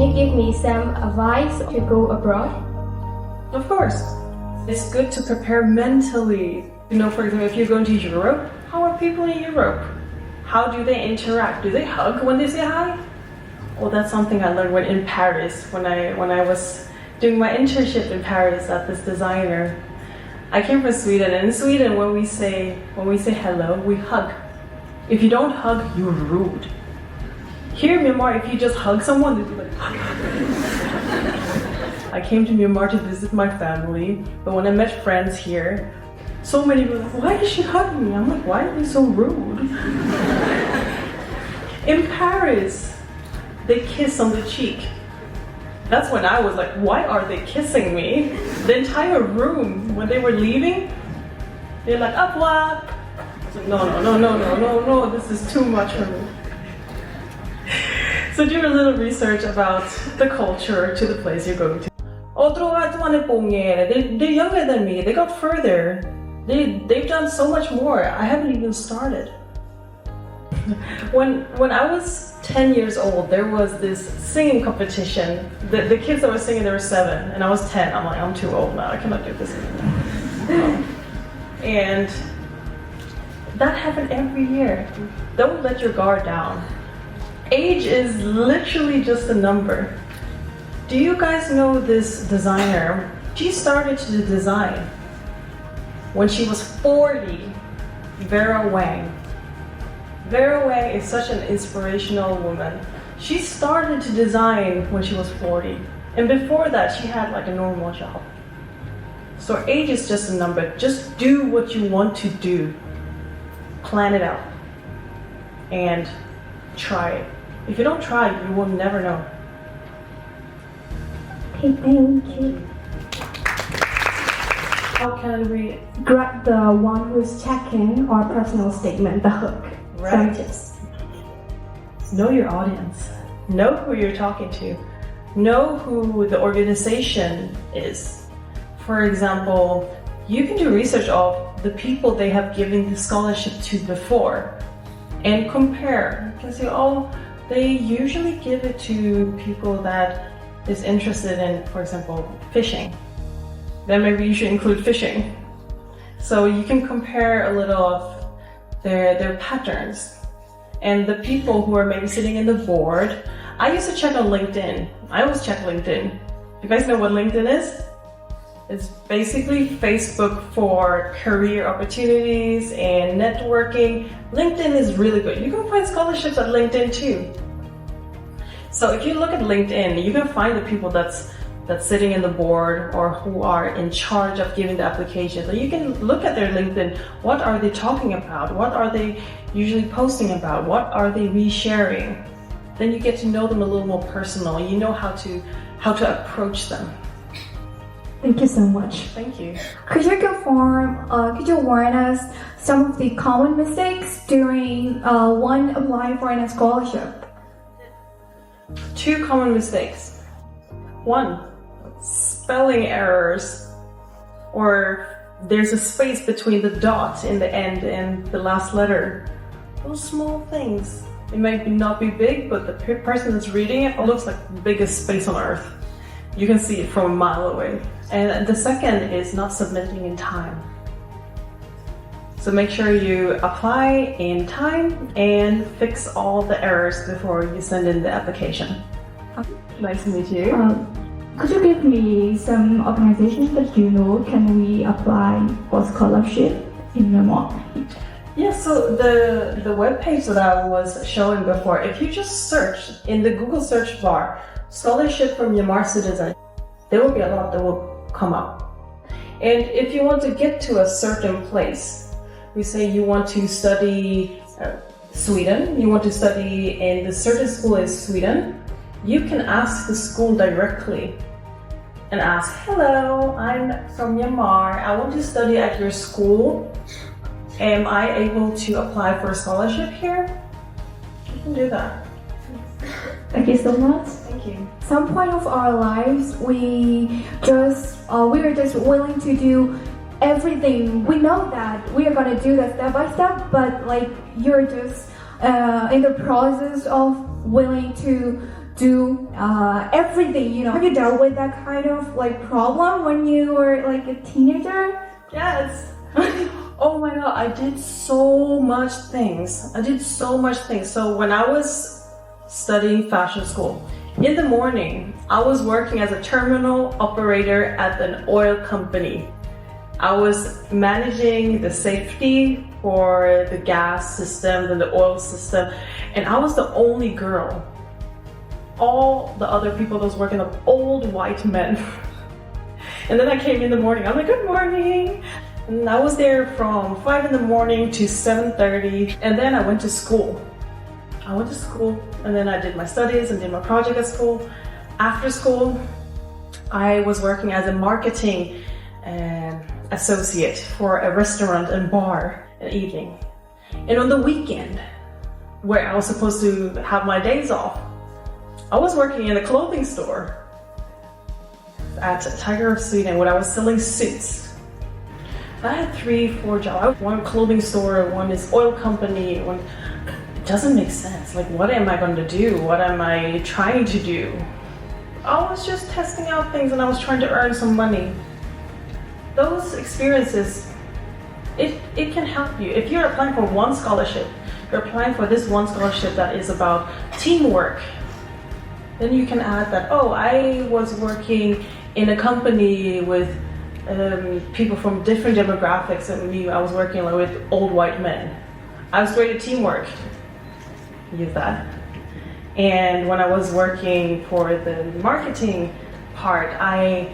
you give me some advice to go abroad? Of course. It's good to prepare mentally. You know, for example, if you're going to Europe, how are people in Europe? How do they interact? Do they hug when they say hi? Well, that's something I learned when in Paris, when I was doing my internship in Paris at this designer. I came from Sweden, and in Sweden, when we say hello, we hug. If you don't hug, you're rude. Here in Myanmar, if you just hug someone, they'd be like, hug. I came to Myanmar to visit my family, but when I met friends here, so many people were like, why did she hug me? I'm like, why are they so rude? In Paris, they kiss on the cheek. That's when I was like, why are they kissing me? The entire room, when they were leaving, they're like, up, what? I was like, no, this is too much for me. So do a little research about the culture to the place you're going to. They're younger than me, they got further. They've done so much more. I haven't even started. When I was 10 years old, there was this singing competition. The kids that were singing, they were 7, and I was 10. I'm like, I'm too old now, I cannot do this anymore. And that happened every year. Don't let your guard down. Age is literally just a number. Do you guys know this designer? She started to design when she was 40, Vera Wang. Vera Wang is such an inspirational woman. She started to design when she was 40. And before that, she had like a normal job. So age is just a number. Just do what you want to do. Plan it out. And try it. If you don't try, you will never know. Okay, thank you. How can we Grab the one who's checking our personal statement, the hook. Right. Scientists. Know your audience. Know who you're talking to. Know who the organization is. For example, you can do research of the people they have given the scholarship to before and compare. You can say, oh, they usually give it to people that is interested in, for example, fishing. Then maybe you should include fishing. So you can compare a little of their patterns. And the people who are maybe sitting in the board, I used to check on LinkedIn. I always check LinkedIn. You guys know what LinkedIn is? It's basically Facebook for career opportunities and networking. LinkedIn is really good. You can find scholarships at LinkedIn too. So if you look at LinkedIn, you can find the people that's sitting in the board or who are in charge of giving the application. So you can look at their LinkedIn. What are they talking about? What are they usually posting about? What are they resharing? Then you get to know them a little more personal. You know how to approach them. Thank you so much. Thank you. Could you warn us some of the common mistakes during one applying for a scholarship? 2 common mistakes. 1, spelling errors, or there's a space between the dot in the end and the last letter. Those small things. It might not be big, but the person that's reading it looks like the biggest space on earth. You can see it from a mile away. And the second is not submitting in time. So make sure you apply in time and fix all the errors before you send in the application. Nice to meet you. Could you give me some organizations that you know can we apply for scholarship in Myanmar? Yeah, so the webpage that I was showing before, if you just search in the Google search bar, scholarship for Myanmar citizens, there will be a lot that will come up. And if you want to get to a certain place, we say you want to study Sweden, you want to study in the certain school in Sweden, you can ask the school directly and ask, hello, I'm from Myanmar, I want to study at your school. Am I able to apply for a scholarship here? You can do that. Thank you so much. Thank you. Some point of our lives, we are just willing to do everything. We know that we are gonna do that step by step, but like you're just in the process of willing to do everything, you know. Have you dealt with that kind of like problem when you were like a teenager? Yes. Oh my god, I did so much things. So when I was studying fashion school, in the morning, I was working as a terminal operator at an oil company. I was managing the safety for the gas system and the oil system, and I was the only girl. All the other people that was working are old white men. And then I came in the morning, I'm like, good morning. And I was there from 5 in the morning to 7:30, and then I went to school. And then I did my studies and did my project at school. After school, I was working as a marketing associate for a restaurant and bar in the evening. And on the weekend, where I was supposed to have my days off, I was working in a clothing store at Tiger of Sweden where I was selling suits. I had 3-4 jobs. One clothing store, one is oil company, one. It doesn't make sense. Like, what am I going to do? What am I trying to do? I was just testing out things and I was trying to earn some money. Those experiences, it can help you. If you're applying for one scholarship, you're applying for this one scholarship that is about teamwork, then you can add that, oh, I was working in a company with people from different demographics than me. I was working with old white men. I was great at teamwork. Use that. And when I was working for the marketing part, I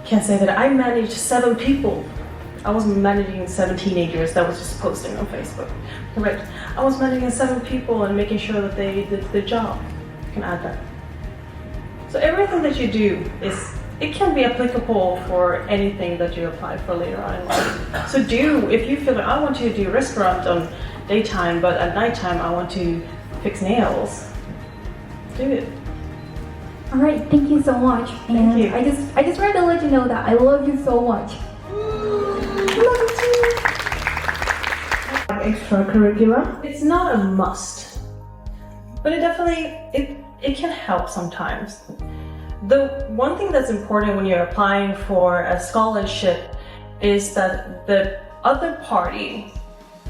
can say that I managed 7 people. I was managing 7 teenagers that was just posting on Facebook. Correct. I was managing 7 people and making sure that they did the job. You can add that. So everything that you do it can be applicable for anything that you apply for later on in life. So if you feel like I want to do a restaurant on daytime, but at nighttime I want to fix nails, do it. All right, thank you so much. Thank you. I just wanted to let you know that I love you so much. Love you too. Extracurricular? It's not a must, but it definitely it can help sometimes. The one thing that's important when you're applying for a scholarship is that the other party,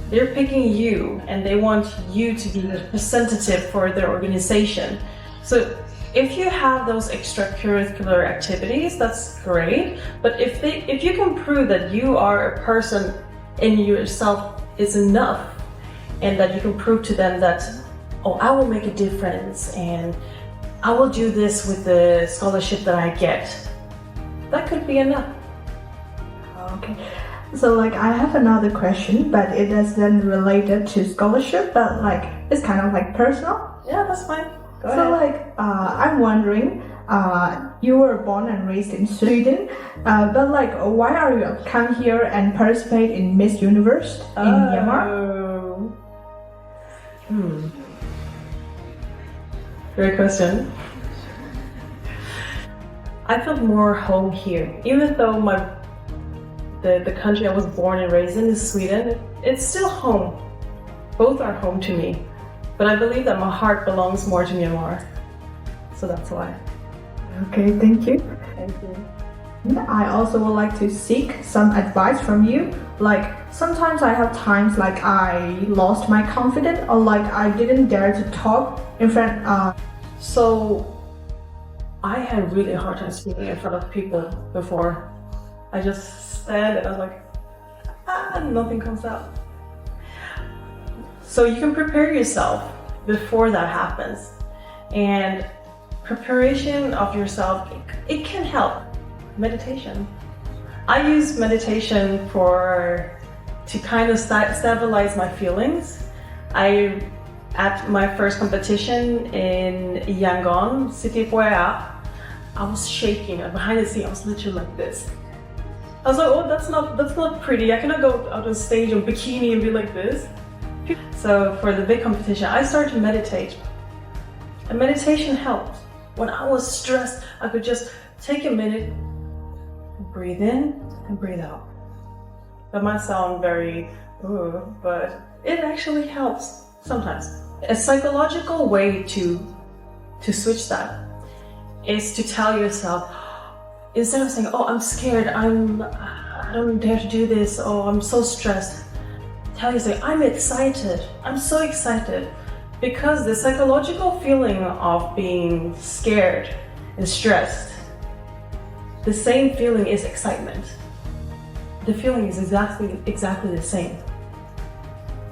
they're picking you and they want you to be the representative for their organization. So if you have those extracurricular activities, that's great. But if you can prove that you are a person in yourself is enough, and that you can prove to them that, oh, I will make a difference and I will do this with the scholarship that I get, that could be enough. Okay. So like I have another question, but it isn't related to scholarship, but like it's kind of like personal. Yeah, that's fine. Go So ahead. like I'm wondering, you were born and raised in Sweden, but like why are you come here and participate in Miss Universe in Myanmar? Great question. I felt more home here, even though the country I was born and raised in is Sweden. It's still home. Both are home to me, but I believe that my heart belongs more to Myanmar, so that's why. Okay, thank you. Thank you. I also would like to seek some advice from you. Like sometimes I have times like I lost my confidence or like I didn't dare to talk in front. So I had a really hard time speaking in front of people before. I just stand and I was like, nothing comes out. So you can prepare yourself before that happens. And preparation of yourself, it can help. Meditation. I use meditation to kind of stabilize my feelings. At my first competition in Yangon, city of Waya, I was shaking, and behind the scene I was literally like this. I was like, oh, that's not pretty. I cannot go out on stage in bikini and be like this. So for the big competition, I started to meditate. And meditation helped. When I was stressed, I could just take a minute, breathe in and breathe out. That might sound very, but it actually helps sometimes. A psychological way to to switch that is to tell yourself, instead of saying, oh, I'm scared, I don't dare to do this, or I'm so stressed, tell yourself, I'm excited, I'm so excited. Because the psychological feeling of being scared and stressed, the same feeling is excitement. The feeling is exactly the same.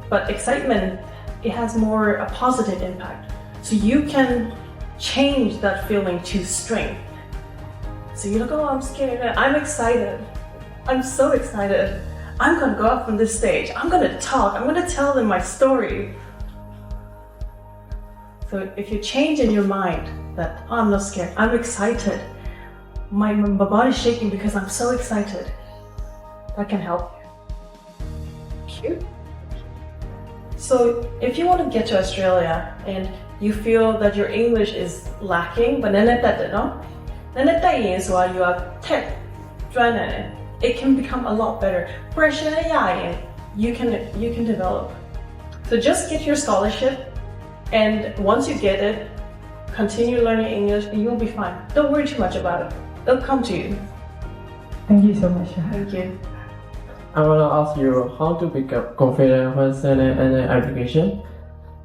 But excitement, it has more a positive impact. So you can change that feeling to strength. So you look, oh, I'm scared, I'm excited. I'm so excited. I'm gonna go up on this stage. I'm gonna talk. I'm gonna tell them my story. So if you change in your mind that, oh, I'm not scared, I'm excited. My body's shaking because I'm so excited. That can help you. Cute. So if you want to get to Australia and you feel that your English is lacking, but then it can become a lot better. You can develop. So just get your scholarship, and once you get it, continue learning English and you'll be fine. Don't worry too much about it. It'll come to you. Thank you so much. Thank you. I want to ask you how to become confident when sending an application.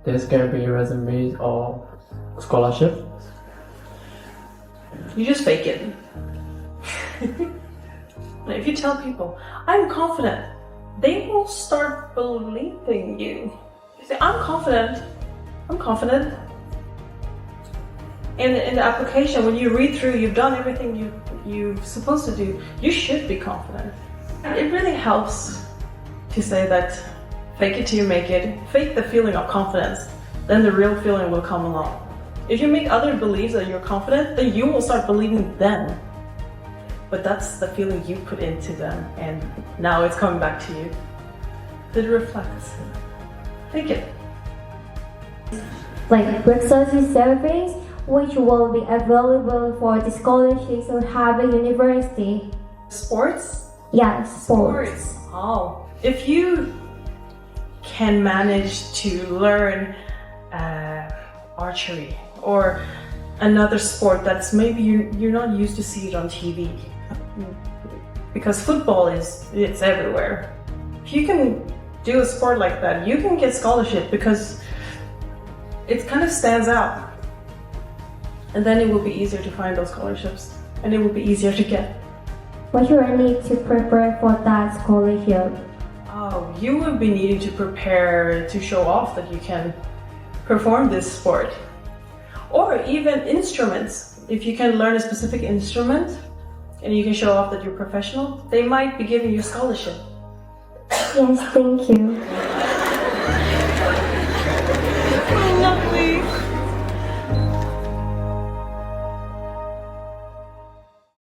This can be resume or scholarship. You just fake it. If you tell people, I'm confident, they will start believing you. You say, I'm confident. I'm confident. And in the application, when you read through, you've done everything you're supposed to do, you should be confident. It really helps to say that fake it till you make it. Fake the feeling of confidence, then the real feeling will come along. If you make others believe that you're confident, then you will start believing them. But that's the feeling you put into them, and now it's coming back to you. It reflects. Fake it. Like research surveys, which will be available for the scholarships or Harvard University. Sports? Yes, sports. Oh, if you can manage to learn archery or another sport that's maybe you're not used to see it on TV, because football it's everywhere. If you can do a sport like that, you can get scholarship because it kind of stands out, and then it will be easier to find those scholarships, and it will be easier to get. What do I need to prepare for that scholarship? Oh, you will be needing to prepare to show off that you can perform this sport. Or even instruments. If you can learn a specific instrument and you can show off that you're professional, they might be giving you a scholarship. Yes, thank you.